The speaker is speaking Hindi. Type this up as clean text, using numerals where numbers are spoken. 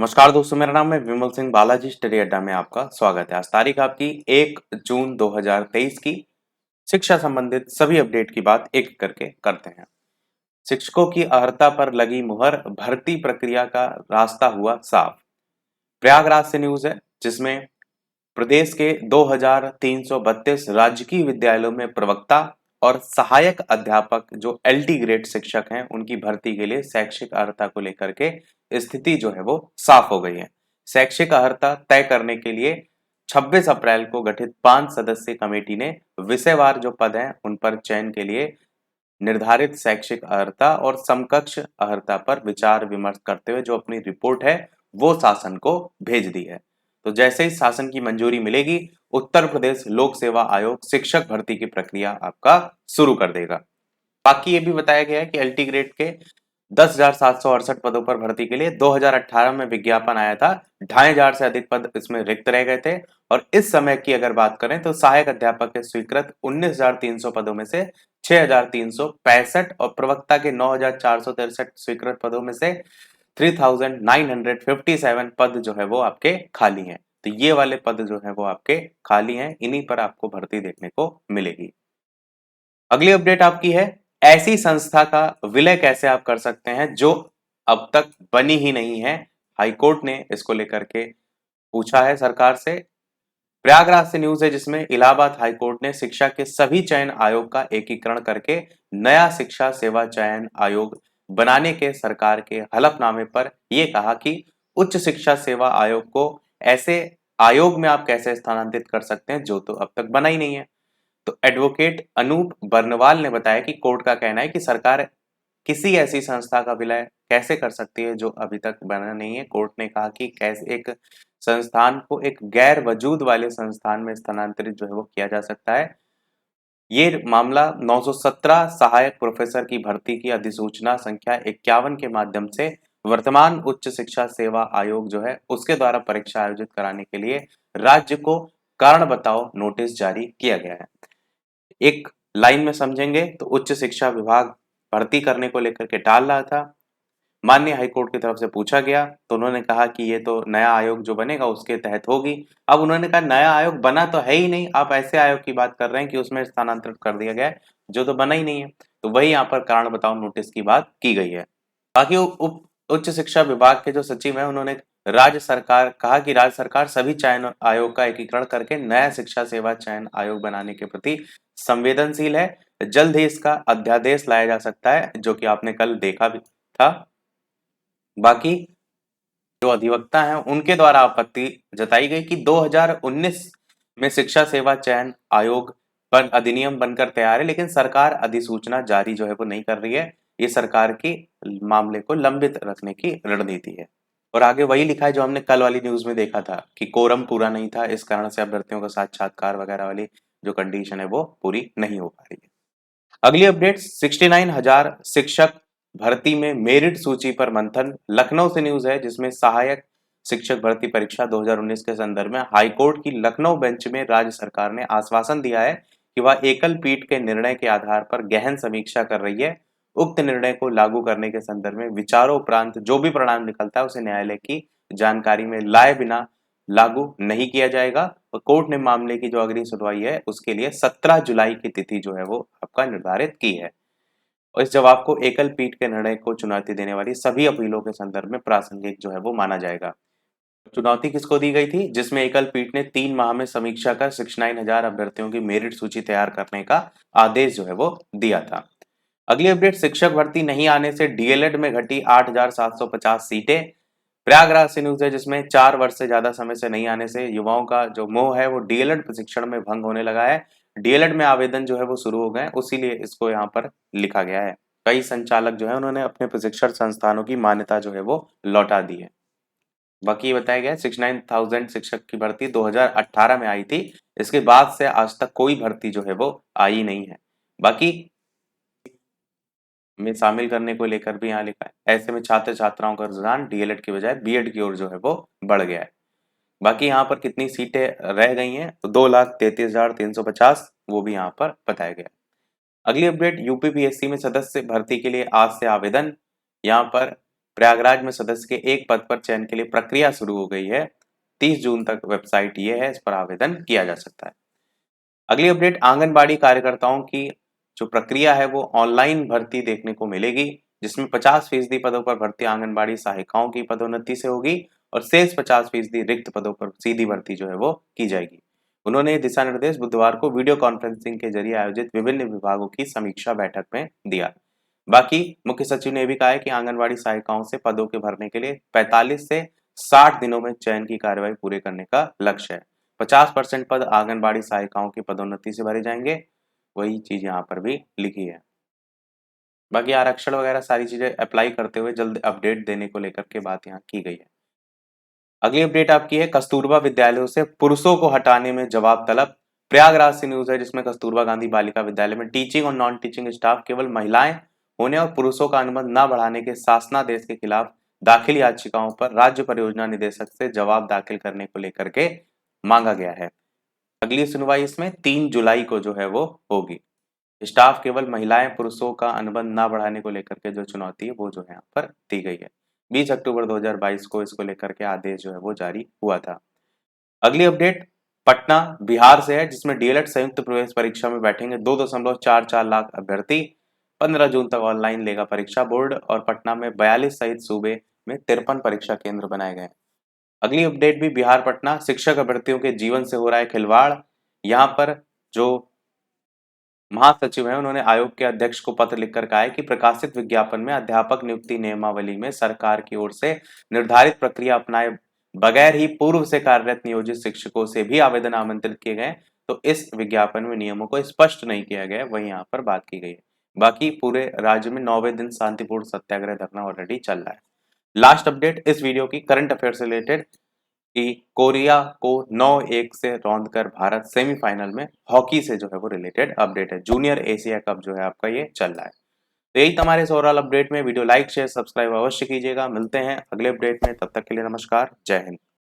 नमस्कार दोस्तों, मेरा नाम है विमल सिंह। बालाजी स्टडी अड्डा में आपका स्वागत है। आज तारीख आपकी 1 जून 2023 की। शिक्षा संबंधित सभी अपडेट की बात एक करके करते हैं। शिक्षकों की अर्हता पर लगी मुहर, भर्ती प्रक्रिया का रास्ता हुआ साफ। प्रयागराज से न्यूज है, जिसमें प्रदेश के 2332 राजकीय विद्यालयों में प्रवक्ता और सहायक अध्यापक जो एलटी ग्रेड शिक्षक हैं, उनकी भर्ती के लिए शैक्षिक अर्हता को लेकर के स्थिति जो है वो साफ हो गई है। शैक्षिक अर्हता तय करने के लिए 26 अप्रैल को गठित 5 सदस्यीय कमेटी ने विषयवार जो पद हैं उन पर चयन के लिए निर्धारित शैक्षिक अर्हता और समकक्ष अर्हता पर विचार विमर्श करते हुए जो अपनी रिपोर्ट है वो शासन को भेज दी है। तो जैसे ही शासन की मंजूरी मिलेगी, उत्तर प्रदेश लोक सेवा आयोग शिक्षक भर्ती की प्रक्रिया आपका शुरू कर देगा। बाकी ये भी बताया गया है कि एलटी ग्रेड के 10,768 पदों पर भर्ती के लिए 2018 में विज्ञापन आया था। 2,500 से अधिक पद इसमें रिक्त रह गए थे। और इस समय की अगर बात करें तो सहायक अध्यापक के स्वीकृत 19,300 पदों में से 6,365 और प्रवक्ता के 9,463 स्वीकृत पदों में से 3,957 पद जो है वो आपके खाली हैं। तो ये वाले पद जो है वो आपके खाली हैं, इन्हीं पर आपको भर्ती देखने को मिलेगी। अगली अपडेट आपकी है, ऐसी संस्था का विलय कैसे आप कर सकते हैं जो अब तक बनी ही नहीं है। हाईकोर्ट ने इसको लेकर के पूछा है सरकार से। प्रयागराज से न्यूज है, जिसमें इलाहाबाद हाईकोर्ट ने शिक्षा के सभी चयन आयोग का एकीकरण करके नया शिक्षा सेवा चयन आयोग बनाने के सरकार के हलफनामे पर यह कहा कि उच्च शिक्षा सेवा आयोग को ऐसे आयोग में आप कैसे स्थानांतरित कर सकते हैं जो तो अब तक बना ही नहीं है। तो एडवोकेट अनूप बर्नवाल ने बताया कि कोर्ट का कहना है कि सरकार किसी ऐसी संस्था का विलय कैसे कर सकती है जो अभी तक बना नहीं है। कोर्ट ने कहा कि कैसे एक संस्थान को एक गैर वजूद वाले संस्थान में स्थानांतरित जो है वो किया जा सकता है। ये मामला 917 सहायक प्रोफेसर की भर्ती की अधिसूचना संख्या 51 के माध्यम से वर्तमान उच्च शिक्षा सेवा आयोग जो है उसके द्वारा परीक्षा आयोजित कराने के लिए राज्य को कारण बताओ नोटिस जारी किया गया है। एक लाइन में समझेंगे तो उच्च शिक्षा विभाग भर्ती करने को लेकर के टाल रहा था। माननीय हाईकोर्ट की तरफ से पूछा गया तो उन्होंने कहा कि ये तो नया आयोग जो बनेगा उसके तहत होगी। अब उन्होंने कहा नया आयोग बना तो है ही नहीं, आप ऐसे आयोग की बात कर रहे हैं कि उसमें स्थानांतरित कर दिया गया है जो तो बना ही नहीं है। तो वही यहाँ पर कारण बताओ नोटिस की बात की गई है। बाकी उप उच्च शिक्षा विभाग के जो सचिव हैं उन्होंने राज्य सरकार कहा कि राज्य सरकार सभी चयन आयोग का एकीकरण करके नया शिक्षा सेवा चयन आयोग बनाने के प्रति संवेदनशील है। जल्द ही इसका अध्यादेश लाया जा सकता है, जो कि आपने कल देखा भी था। बाकी जो अधिवक्ता हैं उनके द्वारा आपत्ति जताई गई कि 2019 में शिक्षा सेवा चयन आयोग पर अधिनियम बनकर तैयार है, लेकिन सरकार अधिसूचना जारी जो है वो नहीं कर रही है। ये सरकार की मामले को लंबित रखने की रणनीति है। और आगे वही लिखा है जो हमने कल वाली न्यूज में देखा था कि कोरम पूरा नहीं था, इस कारण से अभ्यर्थियों का साक्षात्कार वगैरह वाली जो कंडीशन है वो पूरी नहीं हो पा रही है। अगली अपडेट, 69,000 शिक्षक भर्ती में मेरिट सूची पर मंथन। लखनऊ से न्यूज है, जिसमें सहायक शिक्षक भर्ती परीक्षा 2019 के संदर्भ में हाईकोर्ट की लखनऊ बेंच में राज्य सरकार ने आश्वासन दिया है कि वह एकल पीठ के निर्णय के आधार पर गहन समीक्षा कर रही है। उक्त निर्णय को लागू करने के संदर्भ में विचारों उपरांत जो भी परिणाम निकलता है उसे न्यायालय की जानकारी में लाए बिना लागू नहीं किया जाएगा। और कोर्ट ने मामले की जो अगली सुनवाई है उसके लिए 17 जुलाई की तिथि जो है वो आपका निर्धारित की है। और इस जवाब को एकल पीठ के निर्णय को चुनौती देने वाली सभी अपीलों के संदर्भ में प्रासंगिक जो है वो माना जाएगा। चुनौती किसको दी गई थी? जिसमें एकल पीठ ने 3 माह में समीक्षा कर 69,000 अभ्यर्थियों की मेरिट सूची तैयार करने का आदेश जो है वो दिया था। अगली अपडेट, शिक्षक भर्ती नहीं आने से डीएलएड में घटी 8,750 सीटें। प्रयागराज से न्यूज है, जिसमें 4 वर्ष से ज्यादा समय से नहीं आने से युवाओं का जो मोह है वो डीएलएड प्रशिक्षण में भंग होने लगा है। डीएलएड में आवेदन जो है वो शुरू हो गए, उसीलिए इसको यहाँ पर लिखा गया है। कई संचालक जो है उन्होंने अपने प्रशिक्षण संस्थानों की मान्यता जो है वो लौटा दी है। बाकी ये बताया गया 69,000 शिक्षक की भर्ती 2018 में आई थी। इसके बाद से आज तक कोई भर्ती जो है वो आई नहीं है। बाकी में शामिल करने को लेकर भी यहाँ लिखा है। ऐसे में छात्र छात्राओं का रुझान डीएलएड की बजाय बीएड की ओर जो है वो बढ़ गया है। बाकी यहाँ पर कितनी सीटें रह गई हैं तो 2,33,350 वो भी यहाँ पर बताया गया। अगली अपडेट, यूपीपीएससी में सदस्य भर्ती के लिए आज से आवेदन। यहाँ पर प्रयागराज में सदस्य के एक पद पर चयन के लिए प्रक्रिया शुरू हो गई है। 30 जून तक वेबसाइट ये है, इस पर आवेदन किया जा सकता है। अगली अपडेट, आंगनबाड़ी कार्यकर्ताओं की जो प्रक्रिया है वो ऑनलाइन भर्ती देखने को मिलेगी, जिसमें 50% पदों पर भर्ती आंगनबाड़ी सहायिकाओं की पदोन्नति से होगी और शेष 50% रिक्त पदों पर सीधी भर्ती जो है वो की जाएगी। उन्होंने दिशा निर्देश बुधवार को वीडियो कॉन्फ्रेंसिंग के जरिए आयोजित विभिन्न विभागों की समीक्षा बैठक में दिया। बाकी मुख्य सचिव ने भी कहा है कि आंगनबाड़ी सहायिकाओं से पदों के भरने के लिए 45 से 60 दिनों में चयन की कार्यवाही पूरे करने का लक्ष्य है। 50% पद आंगनबाड़ी सहायिकाओं की पदोन्नति से भरे जाएंगे, वही चीज यहाँ पर भी लिखी है। बाकी आरक्षण वगैरह सारी चीजें अप्लाई करते हुए जल्द अपडेट देने को लेकर के बात यहाँ की गई है। अगली अपडेट आपकी है, कस्तूरबा विद्यालयों से पुरुषों को हटाने में जवाब तलब। प्रयागराज से न्यूज है, जिसमें कस्तूरबा गांधी बालिका विद्यालय में टीचिंग और नॉन टीचिंग स्टाफ केवल महिलाएं होने और पुरुषों का अनुबंध न बढ़ाने के शासनादेश के खिलाफ दाखिल याचिकाओं पर राज्य परियोजना निदेशक से जवाब दाखिल करने को लेकर के मांगा गया है। अगली सुनवाई इसमें 3 जुलाई को जो है वो होगी। स्टाफ केवल महिलाएं पुरुषों का अनुबंध ना बढ़ाने को लेकर के जो चुनौती है वो जो है यहाँ पर दी गई है। 20 अक्टूबर 2022 को इसको लेकर के आदेश जो है वो जारी हुआ था। अगली अपडेट पटना बिहार से है, जिसमें डीएलएड संयुक्त प्रवेश परीक्षा में बैठेंगे 2.44 लाख अभ्यर्थी। 15 जून तक ऑनलाइन लेगा परीक्षा बोर्ड और पटना में 42 सहित सूबे में 53 परीक्षा केंद्र बनाए गए। अगली अपडेट भी बिहार पटना, शिक्षक अभ्यर्थियों के जीवन से हो रहा है खिलवाड़। यहाँ पर जो महासचिव हैं उन्होंने आयोग के अध्यक्ष को पत्र लिखकर कहा है कि प्रकाशित विज्ञापन में अध्यापक नियुक्ति नियमावली में सरकार की ओर से निर्धारित प्रक्रिया अपनाए बगैर ही पूर्व से कार्यरत नियोजित शिक्षकों से भी आवेदन आमंत्रित किए गए, तो इस विज्ञापन में नियमों को स्पष्ट नहीं किया गया, वही यहाँ पर बात की गई है। बाकी पूरे राज्य में 9वें दिन शांतिपूर्ण सत्याग्रह धरना ऑलरेडी चल रहा है। लास्ट अपडेट इस वीडियो की करंट अफेयर से रिलेटेड कि कोरिया को 9-1 से रौंद कर भारत सेमीफाइनल में, हॉकी से जो है वो रिलेटेड अपडेट है। जूनियर एशिया कप जो है आपका ये चल रहा है। तो यही हमारे इस ओवरऑल अपडेट में। वीडियो लाइक शेयर सब्सक्राइब अवश्य कीजिएगा। मिलते हैं अगले अपडेट में, तब तक के लिए नमस्कार, जय हिंद।